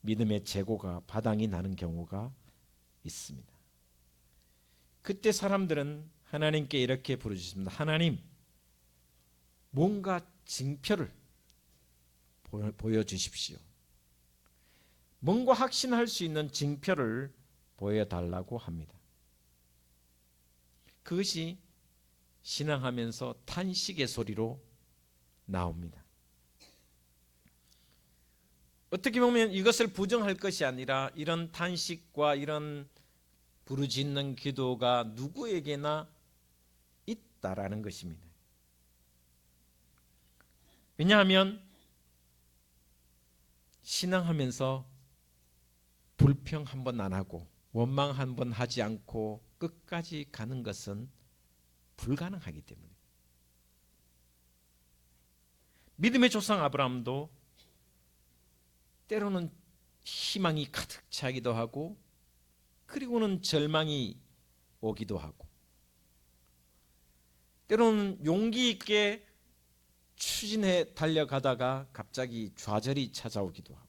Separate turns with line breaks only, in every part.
믿음의 재고가 바닥이 나는 경우가 있습니다. 그때 사람들은 하나님께 이렇게 부르짖습니다. 하나님, 뭔가 징표를 보여주십시오. 뭔가 확신할 수 있는 징표를 보여달라고 합니다. 그것이 신앙하면서 탄식의 소리로 나옵니다. 어떻게 보면 이것을 부정할 것이 아니라 이런 탄식과 이런 부르짖는 기도가 누구에게나 있다라는 것입니다. 왜냐하면 신앙하면서 불평 한 번 안 하고 원망 한 번 하지 않고 끝까지 가는 것은 불가능하기 때문에 믿음의 조상 아브라함도 때로는 희망이 가득 차기도 하고 그리고는 절망이 오기도 하고 때로는 용기 있게 추진해 달려가다가 갑자기 좌절이 찾아오기도 하고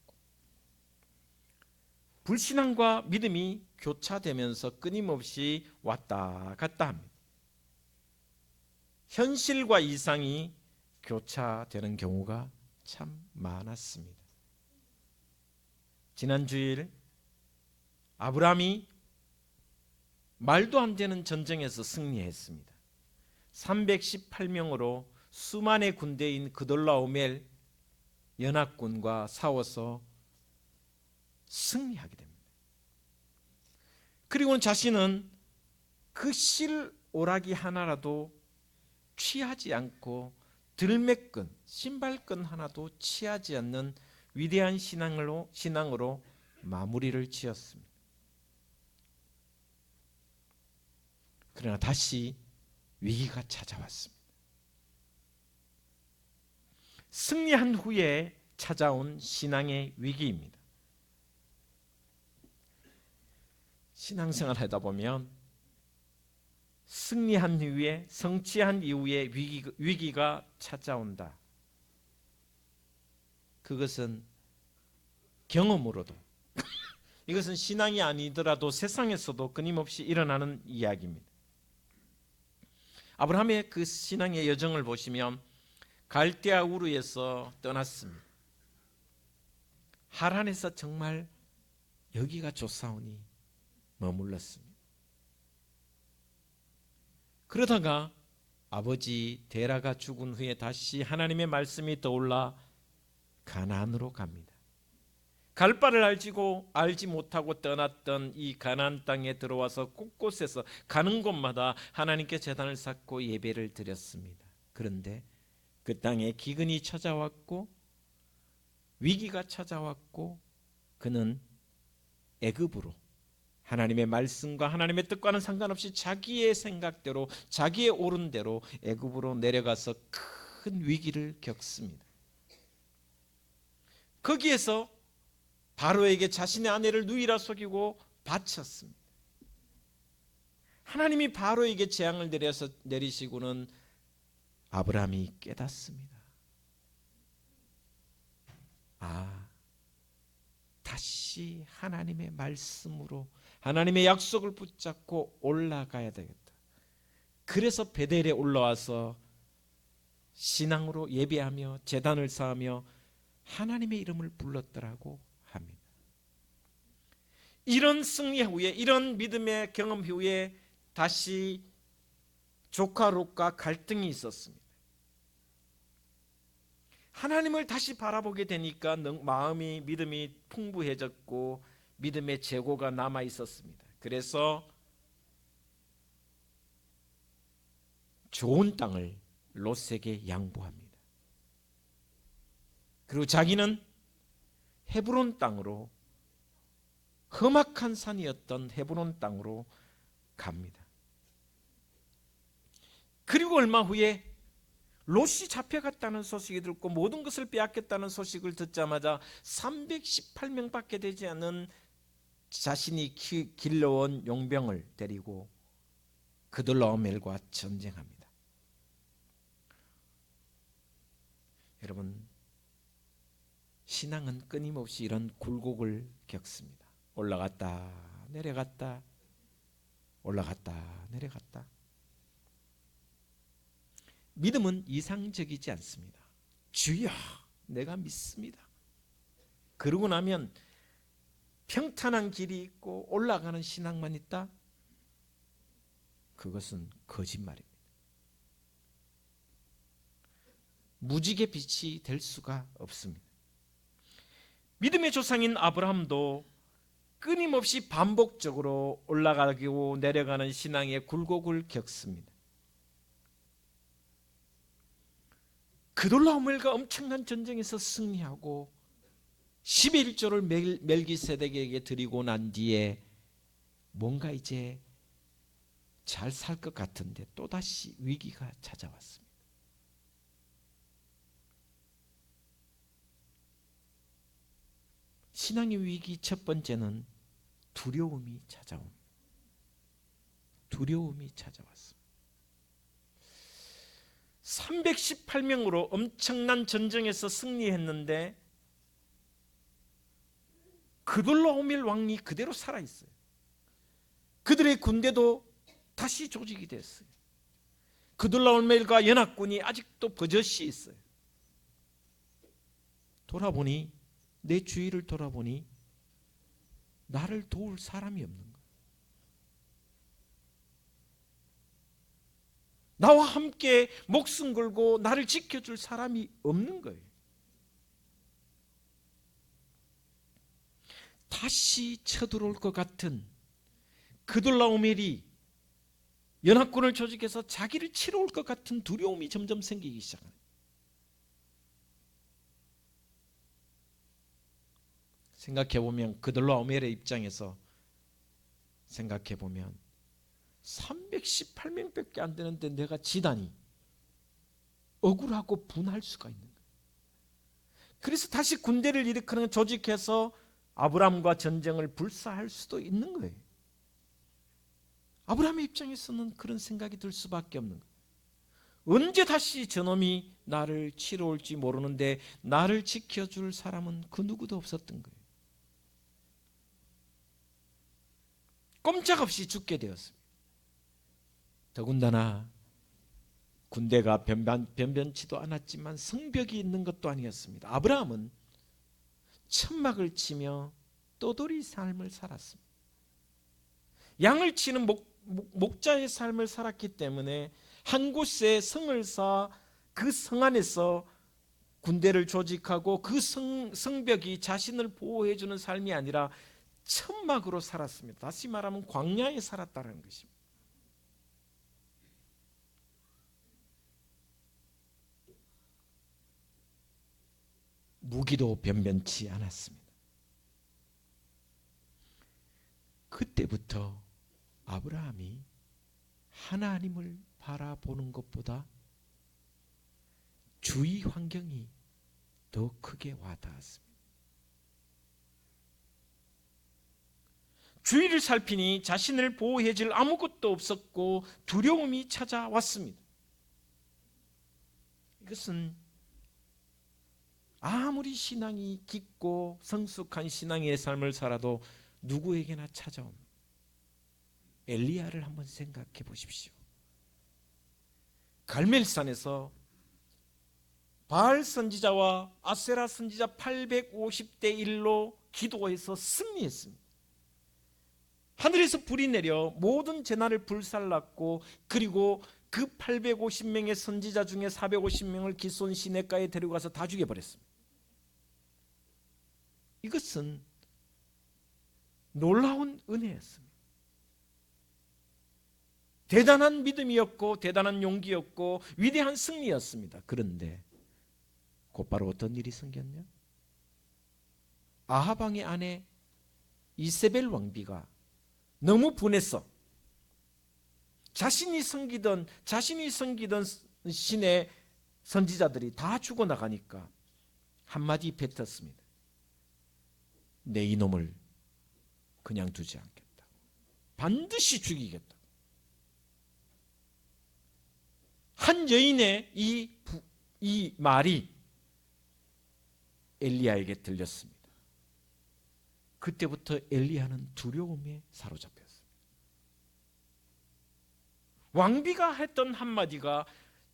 불신앙과 믿음이 교차되면서 끊임없이 왔다 갔다 합니다. 현실과 이상이 교차되는 경우가 참 많았습니다. 지난 주일 아브라함이 말도 안 되는 전쟁에서 승리했습니다. 318명으로 수만의 군대인 그돌라오멜 연합군과 싸워서 승리하게 됩니다. 그리고는 자신은 그 실오라기 하나라도 취하지 않고 들매끈, 신발끈 하나도 취하지 않는 위대한 신앙으로 마무리를 지었습니다. 그러나 다시 위기가 찾아왔습니다. 승리한 후에 찾아온 신앙의 위기입니다. 신앙생활 하다 보면 승리한 이후에 성취한 이후에 위기가 찾아온다. 그것은 경험으로도 이것은 신앙이 아니더라도 세상에서도 끊임없이 일어나는 이야기입니다. 아브라함의 그 신앙의 여정을 보시면 갈대아 우르에서 떠났습니다. 하란에서 정말 여기가 좋사오니 머물렀습니다. 그러다가 아버지 데라가 죽은 후에 다시 하나님의 말씀이 떠올라 가나안으로 갑니다. 갈 바를 알지 못하고 떠났던 이 가나안 땅에 들어와서 곳곳에서 가는 곳마다 하나님께 제단을 쌓고 예배를 드렸습니다. 그런데 그 땅에 기근이 찾아왔고 위기가 찾아왔고 그는 애굽으로 하나님의 말씀과 하나님의 뜻과는 상관없이 자기의 생각대로 자기의 옳은 대로 애굽으로 내려가서 큰 위기를 겪습니다. 거기에서 바로에게 자신의 아내를 누이라 속이고 바쳤습니다. 하나님이 바로에게 재앙을 내리시고는 아브라함이 깨닫습니다. 다시 하나님의 말씀으로 하나님의 약속을 붙잡고 올라가야 되겠다. 그래서 베델에 올라와서 신앙으로 예배하며 제단을 쌓으며 하나님의 이름을 불렀더라고 합니다. 이런 승리 후에 이런 믿음의 경험 후에 다시 조카 롯과 갈등이 있었습니다. 하나님을 다시 바라보게 되니까 마음이 믿음이 풍부해졌고 믿음의 재고가 남아 있었습니다. 그래서 좋은 땅을 롯에게 양보합니다. 그리고 자기는 헤브론 땅으로 험악한 산이었던 헤브론 땅으로 갑니다. 그리고 얼마 후에 롯이 잡혀갔다는 소식이 듣고 모든 것을 빼앗겼다는 소식을 듣자마자 318명밖에 되지 않은 자신이 길러온 용병을 데리고 그돌라오멜과 전쟁합니다. 여러분, 신앙은 끊임없이 이런 굴곡을 겪습니다. 올라갔다 내려갔다 올라갔다 내려갔다. 믿음은 이상적이지 않습니다. 주여 내가 믿습니다. 그러고 나면 평탄한 길이 있고 올라가는 신앙만 있다? 그것은 거짓말입니다. 무지개 빛이 될 수가 없습니다. 믿음의 조상인 아브라함도 끊임없이 반복적으로 올라가고 내려가는 신앙의 굴곡을 겪습니다. 그돌라오멜과 엄청난 전쟁에서 승리하고 11조를 멜기세덱에게 드리고 난 뒤에 뭔가 이제 잘 살 것 같은데 또다시 위기가 찾아왔습니다. 신앙의 위기 첫 번째는 두려움이 찾아옵니다. 두려움이 찾아왔습니다. 318명으로 엄청난 전쟁에서 승리했는데 그돌라오멜 왕이 그대로 살아있어요. 그들의 군대도 다시 조직이 됐어요. 그돌라오멜과 연합군이 아직도 버젓이 있어요. 돌아보니 내 주위를 돌아보니 나를 도울 사람이 없는 거예요. 나와 함께 목숨 걸고 나를 지켜줄 사람이 없는 거예요. 다시 쳐들어올 것 같은 그돌라오멜이 연합군을 조직해서 자기를 치러 올 것 같은 두려움이 점점 생기기 시작합니다. 생각해보면 그돌라오멜의 입장에서 생각해보면 318명밖에 안 되는데 내가 지다니 억울하고 분할 수가 있는 거예요. 그래서 다시 군대를 일으키는 조직해서 아브라함과 전쟁을 불사할 수도 있는 거예요. 아브라함의 입장에서는 그런 생각이 들 수밖에 없는 거예요. 언제 다시 저놈이 나를 치러 올지 모르는데 나를 지켜줄 사람은 그 누구도 없었던 거예요. 꼼짝없이 죽게 되었습니다. 더군다나 군대가 변변치도 않았지만 성벽이 있는 것도 아니었습니다. 아브라함은 천막을 치며 떠돌이 삶을 살았습니다. 양을 치는 목자의 삶을 살았기 때문에 한 곳에 성을 쌓아 그 성 안에서 군대를 조직하고 그 성벽이 자신을 보호해 주는 삶이 아니라 천막으로 살았습니다. 다시 말하면 광야에 살았다는 것입니다. 무기도 변변치 않았습니다. 그때부터 아브라함이 하나님을 바라보는 것보다 주위 환경이 더 크게 와닿았습니다. 주위를 살피니 자신을 보호해 줄 아무것도 없었고 두려움이 찾아왔습니다. 이것은 아무리 신앙이 깊고 성숙한 신앙의 삶을 살아도 누구에게나 찾아옵니다. 엘리야를 한번 생각해 보십시오. 갈멜산에서 바알 선지자와 아세라 선지자 850대 1로 기도해서 승리했습니다. 하늘에서 불이 내려 모든 재난을 불살랐고 그리고 그 850명의 선지자 중에 450명을 기손 시내가에 데려가서 다 죽여버렸습니다. 이것은 놀라운 은혜였습니다. 대단한 믿음이었고 대단한 용기였고 위대한 승리였습니다. 그런데 곧바로 어떤 일이 생겼냐? 아합 왕의 아내 이세벨 왕비가 너무 분해서 자신이 섬기던 신의 선지자들이 다 죽어나가니까 한마디 뱉었습니다. 내 이놈을 그냥 두지 않겠다. 반드시 죽이겠다. 한 여인의 이 말이 엘리야에게 들렸습니다. 그때부터 엘리야는 두려움에 사로잡혔어요. 왕비가 했던 한마디가,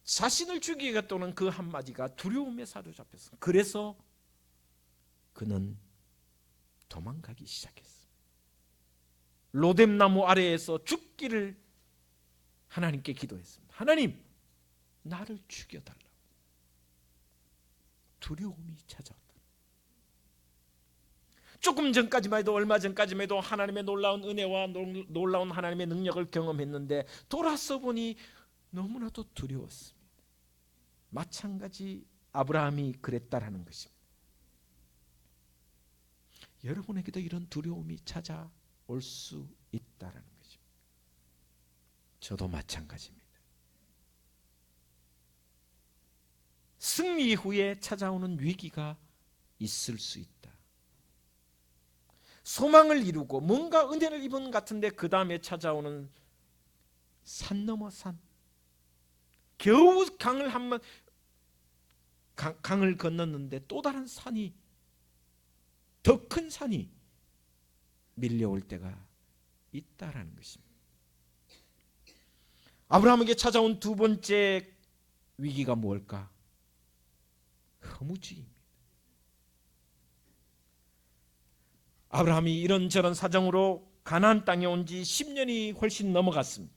자신을 죽이겠다는 그 한마디가 두려움에 사로잡혔어요. 그래서 그는 도망가기 시작했어요. 로뎀나무 아래에서 죽기를 하나님께 기도했습니다. 하나님, 나를 죽여달라고. 두려움이 찾아왔다. 조금 전까지만 해도, 얼마 전까지만 해도 하나님의 놀라운 은혜와 놀라운 하나님의 능력을 경험했는데 돌아서 보니 너무나도 두려웠습니다. 마찬가지 아브라함이 그랬다라는 것입니다. 여러분에게도 이런 두려움이 찾아올 수 있다라는 것입니다. 저도 마찬가지입니다. 승리 이후에 찾아오는 위기가 있을 수 있다. 소망을 이루고 뭔가 은혜를 입은 것 같은데 그 다음에 찾아오는 산 넘어 산, 겨우 강을 건넜는데 또 다른 산이, 더 큰 산이 밀려올 때가 있다라는 것입니다. 아브라함에게 찾아온 두 번째 위기가 뭘까? 허무주의입니다. 아브라함이 이런저런 사정으로 가나안 땅에 온 지 10년이 훨씬 넘어갔습니다.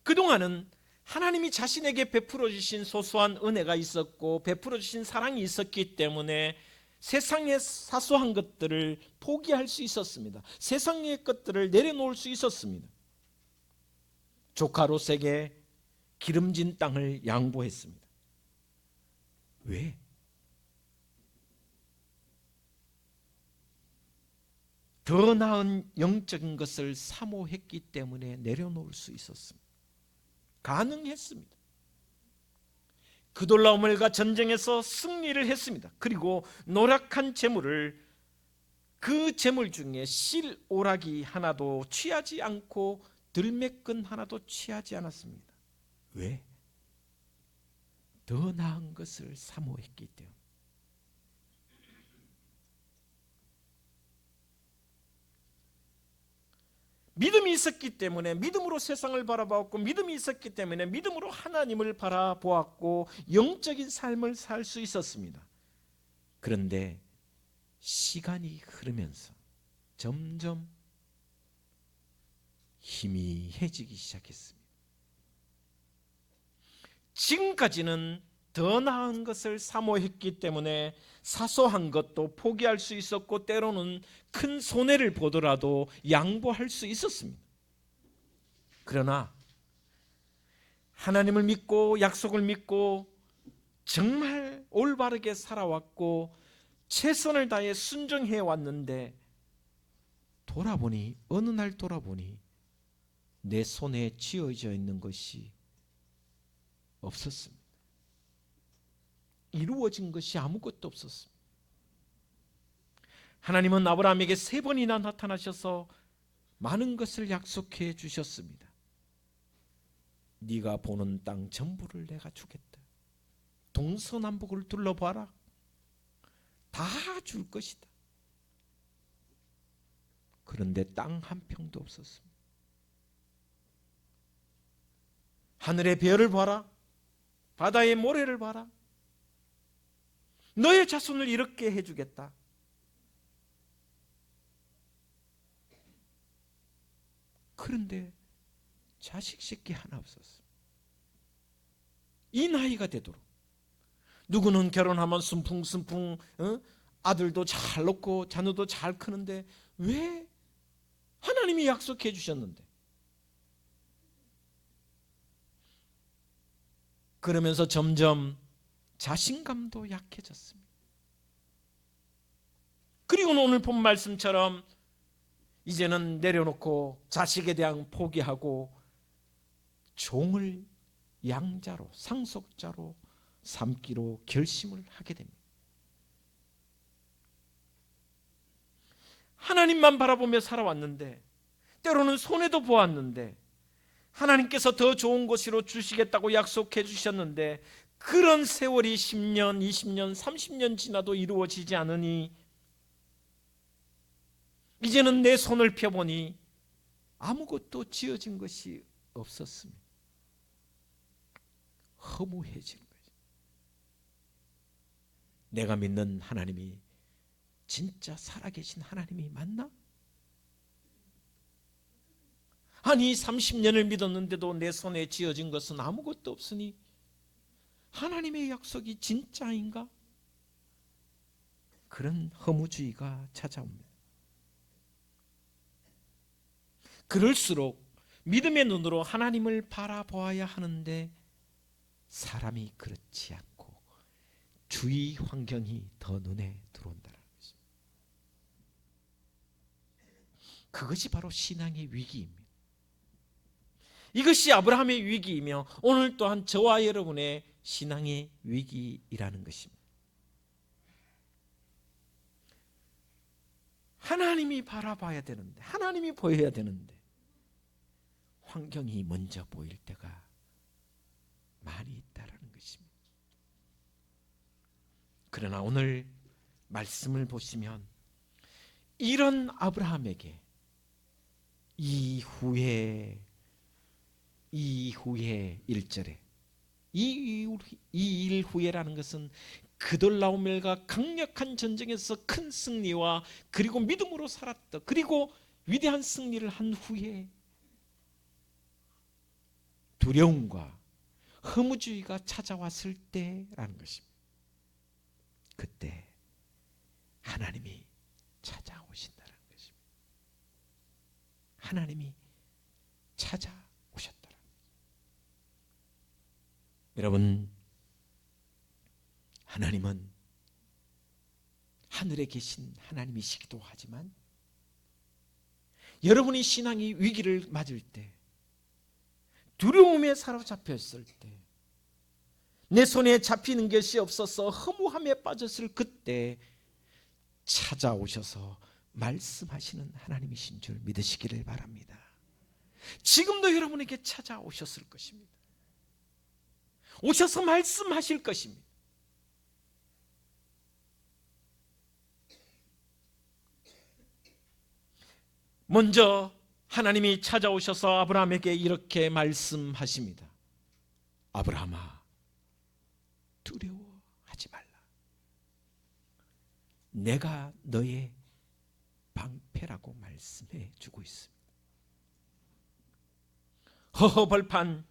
그동안은 하나님이 자신에게 베풀어 주신 소소한 은혜가 있었고 베풀어 주신 사랑이 있었기 때문에 세상의 사소한 것들을 포기할 수 있었습니다. 세상의 것들을 내려놓을 수 있었습니다. 조카 롯에게 기름진 땅을 양보했습니다. 왜? 더 나은 영적인 것을 사모했기 때문에 내려놓을 수 있었습니다. 가능했습니다. 그돌라오멜과 전쟁에서 승리를 했습니다. 그리고 노력한 재물을, 그 재물 중에 실오라기 하나도 취하지 않고 들매끈 하나도 취하지 않았습니다. 왜? 더 나은 것을 사모했기 때문에. 믿음이 있었기 때문에 믿음으로 세상을 바라보았고, 믿음이 있었기 때문에 믿음으로 하나님을 바라보았고 영적인 삶을 살 수 있었습니다. 그런데 시간이 흐르면서 점점 희미해지기 시작했습니다. 지금까지는 더 나은 것을 사모했기 때문에 사소한 것도 포기할 수 있었고 때로는 큰 손해를 보더라도 양보할 수 있었습니다. 그러나 하나님을 믿고 약속을 믿고 정말 올바르게 살아왔고 최선을 다해 순종해 왔는데 돌아보니, 어느 날 돌아보니 내 손에 쥐어져 있는 것이 없었습니다. 이루어진 것이 아무것도 없었습니다. 하나님은 아브라함에게 3번이나 나타나셔서 많은 것을 약속해 주셨습니다. 네가 보는 땅 전부를 내가 주겠다. 동서남북을 둘러봐라. 다 줄 것이다. 그런데 땅 한 평도 없었습니다. 하늘의 별을 봐라. 바다의 모래를 봐라. 너의 자손을 이렇게 해주겠다. 그런데 자식 새끼 하나 없었어. 이 나이가 되도록. 누구는 결혼하면 순풍순풍 아들도 잘 낳고 자녀도 잘 크는데 왜? 하나님이 약속해 주셨는데. 그러면서 점점 자신감도 약해졌습니다. 그리고는 오늘 본 말씀처럼 이제는 내려놓고 자식에 대한 포기하고 종을 양자로, 상속자로 삼기로 결심을 하게 됩니다. 하나님만 바라보며 살아왔는데, 때로는 손해도 보았는데, 하나님께서 더 좋은 것으로 주시겠다고 약속해 주셨는데 그런 세월이 10년, 20년, 30년 지나도 이루어지지 않으니 이제는 내 손을 펴보니 아무것도 지어진 것이 없었습니다. 허무해진 거죠. 내가 믿는 하나님이 진짜 살아계신 하나님이 맞나? 아니 30년을 믿었는데도 내 손에 지어진 것은 아무것도 없으니 하나님의 약속이 진짜인가? 그런 허무주의가 찾아옵니다. 그럴수록 믿음의 눈으로 하나님을 바라보아야 하는데 사람이 그렇지 않고 주위 환경이 더 눈에 들어온다는 것입니다. 그것이 바로 신앙의 위기입니다. 이것이 아브라함의 위기이며 오늘 또한 저와 여러분의 신앙의 위기이라는 것입니다. 하나님이 바라봐야 되는데, 하나님이 보여야 되는데 환경이 먼저 보일 때가 많이 있다는 것입니다. 그러나 오늘 말씀을 보시면 이런 아브라함에게 이후에 1절에 이 일 후에라는 것은 그돌라오멜과 강력한 전쟁에서 큰 승리와 그리고 믿음으로 살았다. 그리고 위대한 승리를 한 후에 두려움과 허무주의가 찾아왔을 때라는 것입니다. 그때 하나님이 찾아오신다는 것입니다. 하나님이 찾아오셨다는 것입니다. 여러분, 하나님은 하늘에 계신 하나님이시기도 하지만 여러분이 신앙이 위기를 맞을 때, 두려움에 사로잡혔을 때, 내 손에 잡히는 것이 없어서 허무함에 빠졌을 그때 찾아오셔서 말씀하시는 하나님이신 줄 믿으시기를 바랍니다. 지금도 여러분에게 찾아오셨을 것입니다. 오셔서 말씀하실 것입니다. 먼저 하나님이 찾아오셔서 아브라함에게 이렇게 말씀하십니다. 아브라함아, 두려워하지 말라. 내가 너의 방패라고 말씀해 주고 있습니다. 허허벌판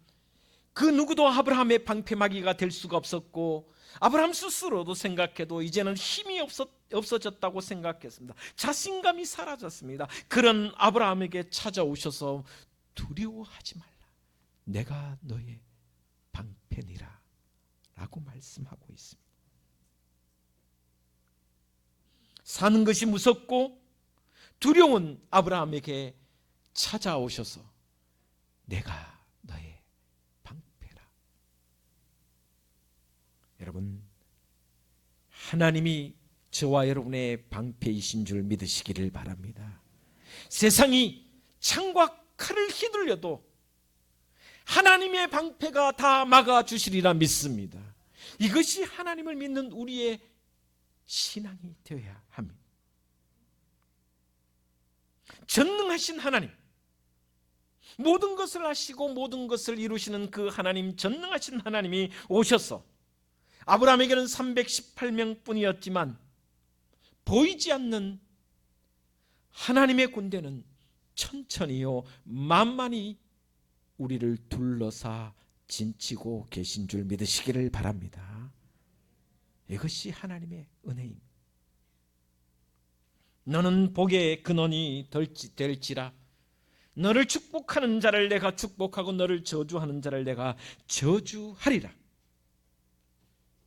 그 누구도 아브라함의 방패막이가 될 수가 없었고 아브라함 스스로도 생각해도 이제는 힘이 없어졌다고 생각했습니다. 자신감이 사라졌습니다. 그런 아브라함에게 찾아오셔서 두려워하지 말라. 내가 너의 방패니라 라고 말씀하고 있습니다. 사는 것이 무섭고 두려운 아브라함에게 찾아오셔서 내가 너의 방패라. 여러분, 하나님이 저와 여러분의 방패이신 줄 믿으시기를 바랍니다. 세상이 창과 칼을 휘둘려도 하나님의 방패가 다 막아주시리라 믿습니다. 이것이 하나님을 믿는 우리의 신앙이 되어야 합니다. 전능하신 하나님, 모든 것을 하시고 모든 것을 이루시는 그 하나님, 전능하신 하나님이 오셔서 아브라함에게는 318명 뿐이었지만 보이지 않는 하나님의 군대는 천천히요 만만히 우리를 둘러싸 진치고 계신 줄 믿으시기를 바랍니다. 이것이 하나님의 은혜입니다. 너는 복의 근원이 될지라. 너를 축복하는 자를 내가 축복하고 너를 저주하는 자를 내가 저주하리라.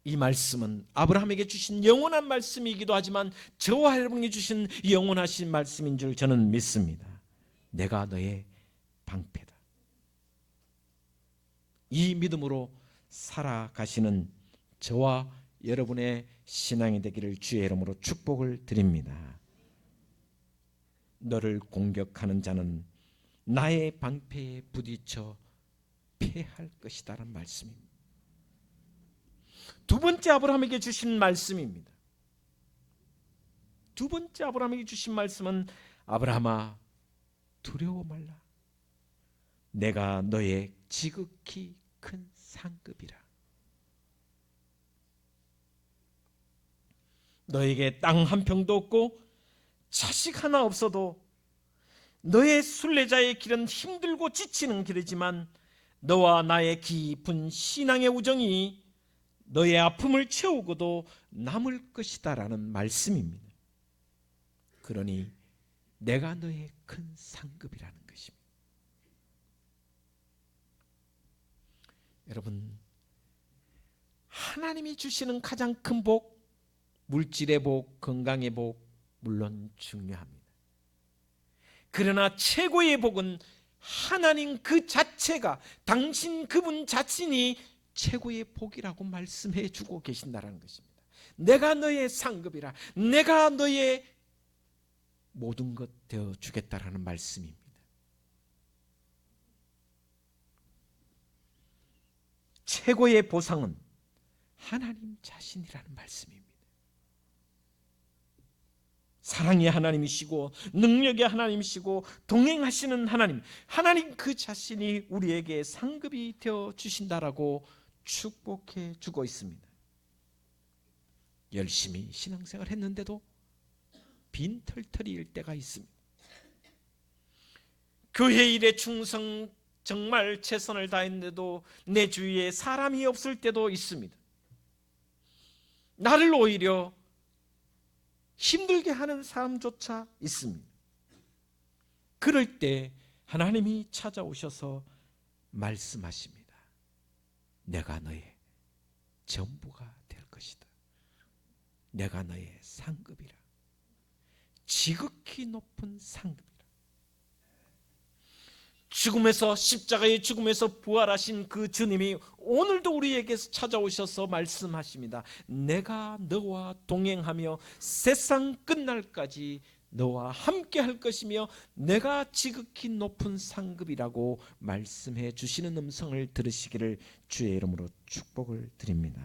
이 말씀은 아브라함에게 주신 영원한 말씀이기도 하지만 저와 여러분이 주신 영원하신 말씀인 줄 저는 믿습니다. 내가 너의 방패다. 이 믿음으로 살아가시는 저와 여러분의 신앙이 되기를 주의 이름으로 축복을 드립니다. 너를 공격하는 자는 나의 방패에 부딪혀 패할 것이다라는 말씀입니다. 두 번째 아브라함에게 주신 말씀입니다. 두 번째 아브라함에게 주신 말씀은 아브라함아 두려워 말라. 내가 너의 지극히 큰 상급이라. 너에게 땅 한 평도 없고 자식 하나 없어도 너의 순례자의 길은 힘들고 지치는 길이지만 너와 나의 깊은 신앙의 우정이 너의 아픔을 채우고도 남을 것이다 라는 말씀입니다. 그러니 내가 너의 큰 상급이라는 것입니다. 여러분, 하나님이 주시는 가장 큰 복, 물질의 복, 건강의 복 물론 중요합니다. 그러나 최고의 복은 하나님 그 자체가, 당신 그분 자신이 최고의 복이라고 말씀해 주고 계신다는 것입니다. 내가 너의 상급이라, 내가 너의 모든 것 되어 주겠다라는 말씀입니다. 최고의 보상은 하나님 자신이라는 말씀입니다. 사랑의 하나님이시고 능력의 하나님이시고 동행하시는 하나님, 하나님 그 자신이 우리에게 상급이 되어 주신다라고 축복해 주고 있습니다. 열심히 신앙생활 했는데도 빈털터리일 때가 있습니다. 교회 일에 충성 정말 최선을 다했는데도 내 주위에 사람이 없을 때도 있습니다. 나를 오히려 힘들게 하는 사람조차 있습니다. 그럴 때 하나님이 찾아오셔서 말씀하십니다. 내가 너의 전부가 될 것이다. 내가 너의 상급이라. 지극히 높은 상급이라. 죽음에서, 십자가의 죽음에서 부활하신 그 주님이 오늘도 우리에게 찾아오셔서 말씀하십니다. 내가 너와 동행하며 세상 끝날까지 너와 함께 할 것이며 내가 지극히 높은 상급이라고 말씀해 주시는 음성을 들으시기를 주의 이름으로 축복을 드립니다.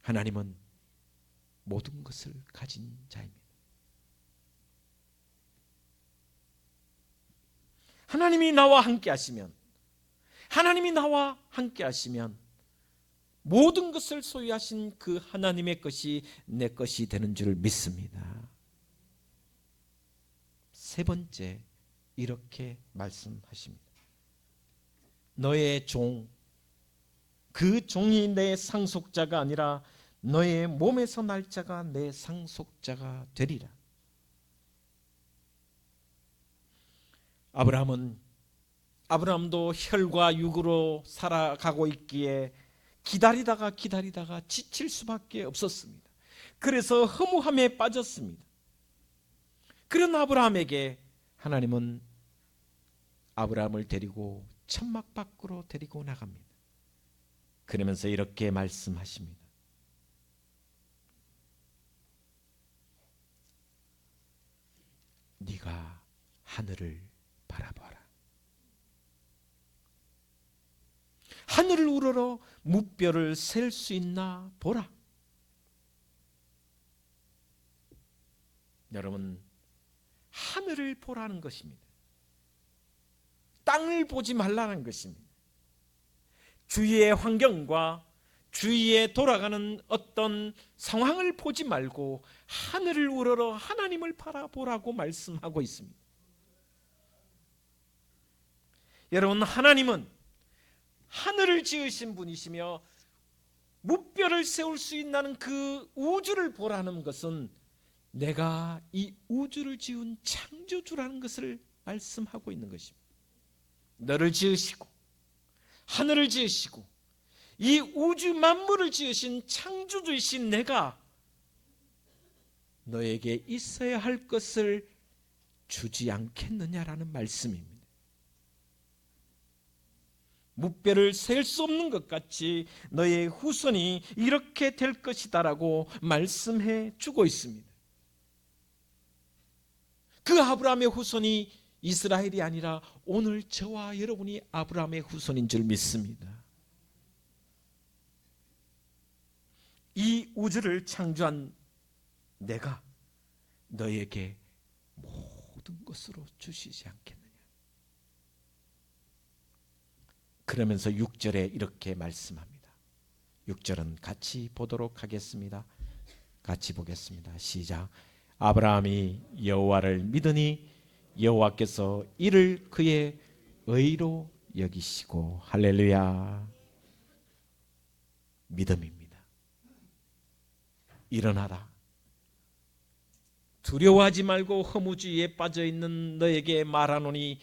하나님은 모든 것을 가진 자입니다. 하나님이 나와 함께 하시면, 하나님이 나와 함께 하시면 모든 것을 소유하신 그 하나님의 것이 내 것이 되는 줄 믿습니다. 세 번째, 이렇게 말씀하십니다. 너의 종, 그 종이 내 상속자가 아니라 너의 몸에서 날 자가 내 상속자가 되리라. 아브라함도 혈과 육으로 살아가고 있기에 기다리다가 지칠 수밖에 없었습니다. 그래서 허무함에 빠졌습니다. 그런 아브라함에게 하나님은 아브라함을 데리고 천막 밖으로 데리고 나갑니다. 그러면서 이렇게 말씀하십니다. 네가 하늘을 바라봐라. 하늘을 우러러 무뼈를 셀 수 있나 보라. 여러분, 하늘을 보라는 것입니다. 땅을 보지 말라는 것입니다. 주위의 환경과 주위에 돌아가는 어떤 상황을 보지 말고 하늘을 우러러 하나님을 바라보라고 말씀하고 있습니다. 여러분, 하나님은 하늘을 지으신 분이시며 무뼈를 세울 수 있는 그 우주를 보라는 것은 내가 이 우주를 지은 창조주라는 것을 말씀하고 있는 것입니다. 너를 지으시고 하늘을 지으시고 이 우주 만물을 지으신 창조주이신 내가 너에게 있어야 할 것을 주지 않겠느냐라는 말씀입니다. 무뼈를 셀 수 없는 것 같이 너의 후손이 이렇게 될 것이다라고 말씀해 주고 있습니다. 그 아브라함의 후손이 이스라엘이 아니라 오늘 저와 여러분이 아브라함의 후손인 줄 믿습니다. 이 우주를 창조한 내가 너에게 모든 것으로 주시지 않겠느냐. 그러면서 6절에 이렇게 말씀합니다. 6절은 같이 보도록 하겠습니다. 같이 보겠습니다. 시작. 아브라함이 여호와를 믿으니 여호와께서 이를 그의 의로 여기시고. 할렐루야. 믿음입니다. 일어나라. 두려워하지 말고 허무주의에 빠져있는 너에게 말하노니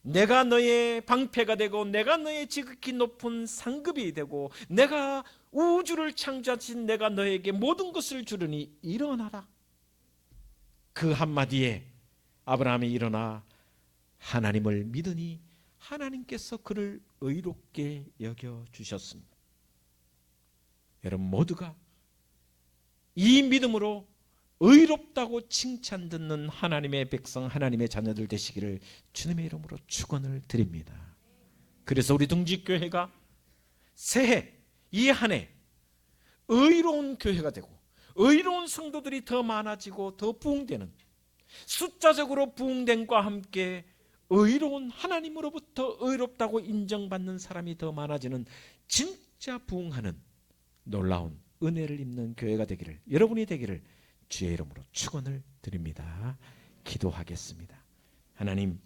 내가 너의 방패가 되고 내가 너의 지극히 높은 상급이 되고 내가 우주를 창조하신 내가 너에게 모든 것을 주르니 일어나라. 그 한마디에 아브라함이 일어나 하나님을 믿으니 하나님께서 그를 의롭게 여겨주셨습니다. 여러분 모두가 이 믿음으로 의롭다고 칭찬 듣는 하나님의 백성, 하나님의 자녀들 되시기를 주님의 이름으로 축원을 드립니다. 그래서 우리 둥지교회가 새해 이 한 해 의로운 교회가 되고 의로운 성도들이 더 많아지고 더 부흥되는, 숫자적으로 부흥됨과 함께 의로운, 하나님으로부터 의롭다고 인정받는 사람이 더 많아지는 진짜 부흥하는 놀라운 은혜를 입는 교회가 되기를, 여러분이 되기를 주의 이름으로 축원을 드립니다. 기도하겠습니다. 하나님,